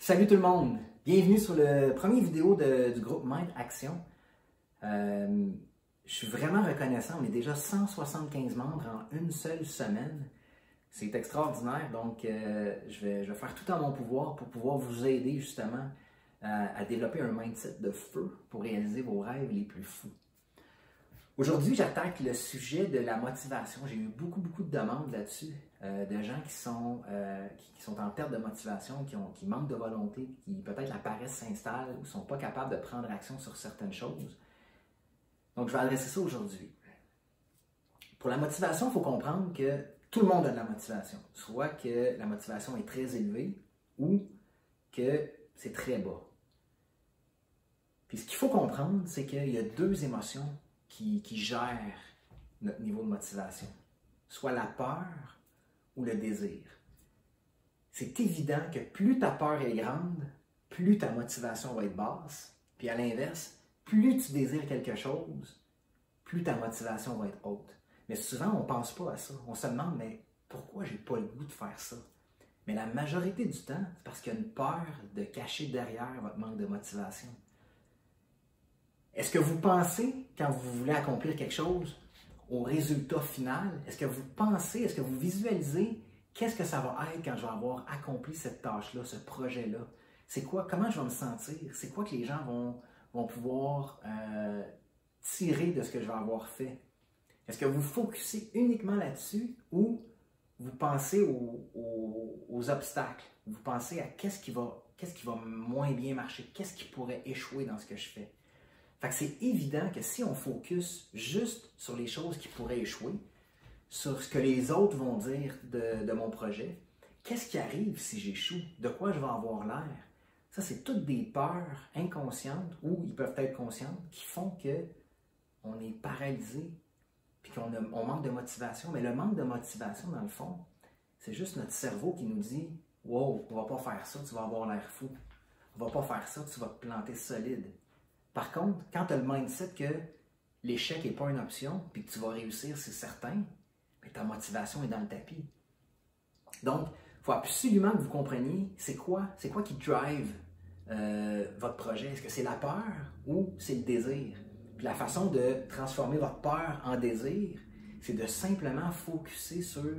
Salut tout le monde! Bienvenue sur le premier vidéo du groupe Mind Action. Je suis vraiment reconnaissant, on est déjà 175 membres en une seule semaine. C'est extraordinaire, donc je vais faire tout en mon pouvoir pour pouvoir vous aider justement à développer un mindset de feu pour réaliser vos rêves les plus fous. Aujourd'hui, j'attaque le sujet de la motivation. J'ai eu beaucoup de demandes là-dessus, de gens qui sont en perte de motivation, qui manquent de volonté, qui peut-être la paresse s'installe ou ne sont pas capables de prendre action sur certaines choses. Donc, je vais adresser ça aujourd'hui. Pour la motivation, il faut comprendre que tout le monde a de la motivation. Soit que la motivation est très élevée ou que c'est très bas. Puis ce qu'il faut comprendre, c'est qu'il y a deux émotions qui gèrent notre niveau de motivation. Soit la peur ou le désir. C'est évident que plus ta peur est grande, plus ta motivation va être basse. Puis à l'inverse, plus tu désires quelque chose, plus ta motivation va être haute. Mais souvent, on ne pense pas à ça. On se demande, mais pourquoi j'ai pas le goût de faire ça? Mais la majorité du temps, c'est parce qu'il y a une peur de cacher derrière votre manque de motivation. Est-ce que vous pensez, quand vous voulez accomplir quelque chose, au résultat final? Est-ce que vous pensez, est-ce que vous visualisez qu'est-ce que ça va être quand je vais avoir accompli cette tâche-là, ce projet-là? C'est quoi? Comment je vais me sentir? C'est quoi que les gens vont pouvoir tirer de ce que je vais avoir fait? Est-ce que vous focussez uniquement là-dessus ou vous pensez aux obstacles? Vous pensez à qu'est-ce qui va moins bien marcher? Qu'est-ce qui pourrait échouer dans ce que je fais? Fait que c'est évident que si on focus juste sur les choses qui pourraient échouer, sur ce que les autres vont dire de mon projet, qu'est-ce qui arrive si j'échoue? De quoi je vais avoir l'air? Ça, c'est toutes des peurs inconscientes ou ils peuvent être conscientes qui font qu'on est paralysé puis qu'on manque de motivation. Mais le manque de motivation, dans le fond, c'est juste notre cerveau qui nous dit « Wow, on va pas faire ça, tu vas avoir l'air fou. On va pas faire ça, tu vas te planter solide. » Par contre, quand tu as le mindset que l'échec n'est pas une option puis que tu vas réussir, c'est certain, mais ta motivation est dans le tapis. Donc, il faut absolument que vous compreniez c'est quoi qui drive votre projet. Est-ce que c'est la peur ou c'est le désir? Puis la façon de transformer votre peur en désir, c'est de simplement focuser sur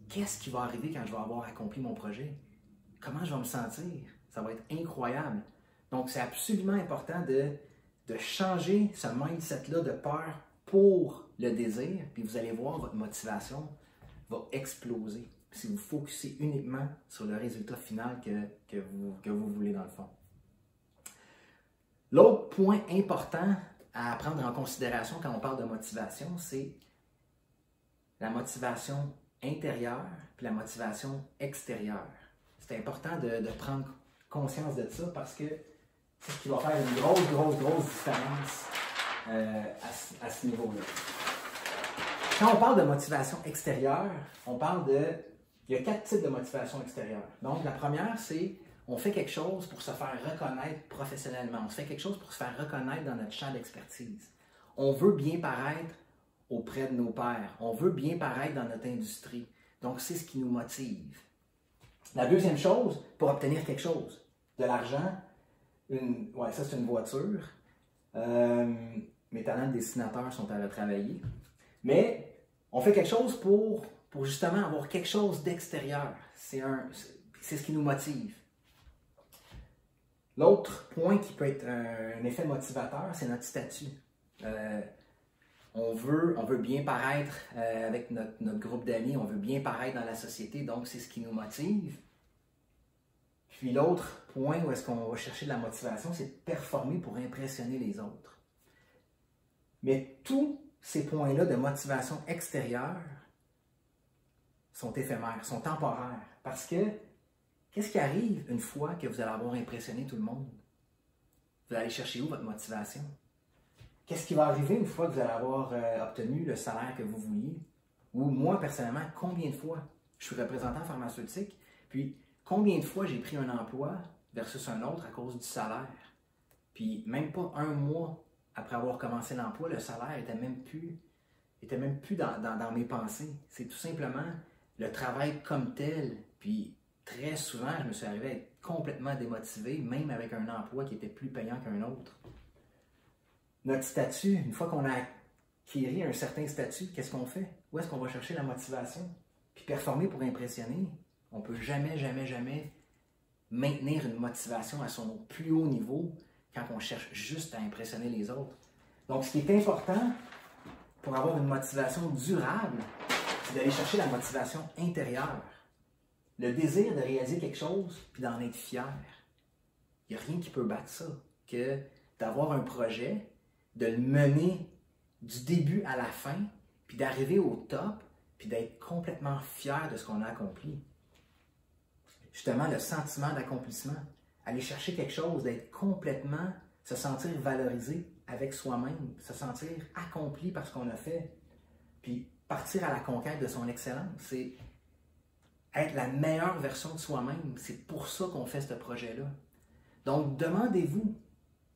qu'est-ce qui va arriver quand je vais avoir accompli mon projet. Comment je vais me sentir? Ça va être incroyable. Donc, c'est absolument important de changer ce mindset-là de peur pour le désir, puis vous allez voir, votre motivation va exploser si vous focussez uniquement sur le résultat final que vous voulez dans le fond. L'autre point important à prendre en considération quand on parle de motivation, c'est la motivation intérieure puis la motivation extérieure. C'est important de prendre conscience de ça parce que c'est ce qui va faire une grosse différence à ce niveau-là. Quand on parle de motivation extérieure, il y a 4 types de motivation extérieure. Donc, la première, c'est on fait quelque chose pour se faire reconnaître professionnellement. On fait quelque chose pour se faire reconnaître dans notre champ d'expertise. On veut bien paraître auprès de nos pairs. On veut bien paraître dans notre industrie. Donc, c'est ce qui nous motive. La deuxième chose, pour obtenir quelque chose, de l'argent, ça c'est une voiture. Mes talents de dessinateur sont à retravailler. Mais on fait quelque chose pour justement avoir quelque chose d'extérieur. C'est ce qui nous motive. L'autre point qui peut être un effet motivateur, c'est notre statut. On veut bien paraître avec notre groupe d'amis, on veut bien paraître dans la société, donc c'est ce qui nous motive. Puis l'autre point où est-ce qu'on va chercher de la motivation, c'est de performer pour impressionner les autres. Mais tous ces points-là de motivation extérieure sont éphémères, sont temporaires. Parce que, qu'est-ce qui arrive une fois que vous allez avoir impressionné tout le monde? Vous allez chercher où votre motivation? Qu'est-ce qui va arriver une fois que vous allez avoir obtenu le salaire que vous vouliez? Ou moi, personnellement, combien de fois? Je suis représentant pharmaceutique, puis combien de fois j'ai pris un emploi versus un autre à cause du salaire? Puis même pas un mois après avoir commencé l'emploi, le salaire était même plus dans mes pensées. C'est tout simplement le travail comme tel, puis très souvent, je me suis arrivé à être complètement démotivé, même avec un emploi qui était plus payant qu'un autre. Notre statut, une fois qu'on a acquis un certain statut, qu'est-ce qu'on fait? Où est-ce qu'on va chercher la motivation? Puis performer pour impressionner, on ne peut jamais, jamais, jamais maintenir une motivation à son plus haut niveau quand on cherche juste à impressionner les autres. Donc, ce qui est important pour avoir une motivation durable, c'est d'aller chercher la motivation intérieure. Le désir de réaliser quelque chose puis d'en être fier. Il n'y a rien qui peut battre ça que d'avoir un projet, de le mener du début à la fin, puis d'arriver au top, puis d'être complètement fier de ce qu'on a accompli. Justement, le sentiment d'accomplissement. Aller chercher quelque chose, d'être complètement, se sentir valorisé avec soi-même, se sentir accompli par ce qu'on a fait, puis partir à la conquête de son excellence. C'est être la meilleure version de soi-même. C'est pour ça qu'on fait ce projet-là. Donc, demandez-vous,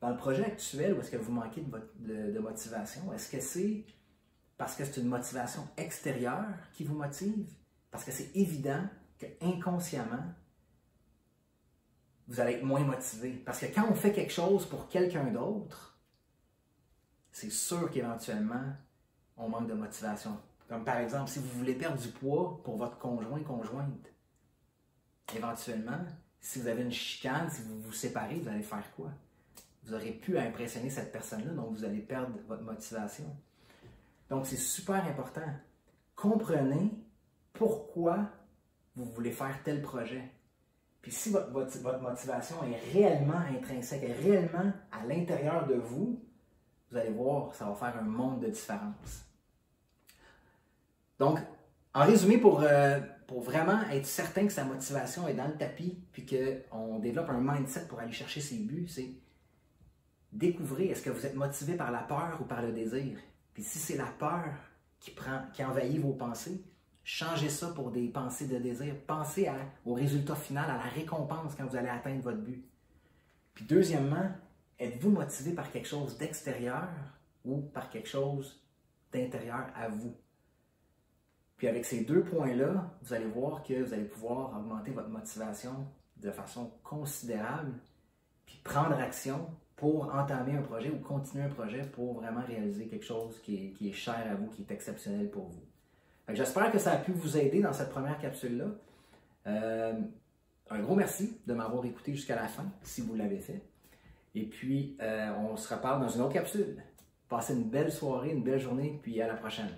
dans le projet actuel, où est-ce que vous manquez de motivation, est-ce que c'est parce que c'est une motivation extérieure qui vous motive? Parce que c'est évident que inconsciemment, vous allez être moins motivé. Parce que quand on fait quelque chose pour quelqu'un d'autre, c'est sûr qu'éventuellement, on manque de motivation. Comme par exemple, si vous voulez perdre du poids pour votre conjoint, conjointe, éventuellement, si vous avez une chicane, si vous vous séparez, vous allez faire quoi? Vous aurez pu impressionner cette personne-là, donc vous allez perdre votre motivation. Donc, c'est super important. Comprenez pourquoi vous voulez faire tel projet. Puis si votre motivation est réellement intrinsèque, est réellement à l'intérieur de vous, vous allez voir, ça va faire un monde de différence. Donc, en résumé, pour vraiment être certain que sa motivation est dans le tapis, puis qu'on développe un mindset pour aller chercher ses buts, c'est découvrir, est-ce que vous êtes motivé par la peur ou par le désir? Puis si c'est la peur qui envahit vos pensées, changez ça pour des pensées de désir. Pensez au résultat final, à la récompense quand vous allez atteindre votre but. Puis deuxièmement, êtes-vous motivé par quelque chose d'extérieur ou par quelque chose d'intérieur à vous? Puis avec ces deux points-là, vous allez voir que vous allez pouvoir augmenter votre motivation de façon considérable, puis prendre action pour entamer un projet ou continuer un projet pour vraiment réaliser quelque chose qui est cher à vous, qui est exceptionnel pour vous. J'espère que ça a pu vous aider dans cette première capsule-là. Un gros merci de m'avoir écouté jusqu'à la fin, si vous l'avez fait. Et puis, on se reparle dans une autre capsule. Passez une belle soirée, une belle journée, puis à la prochaine.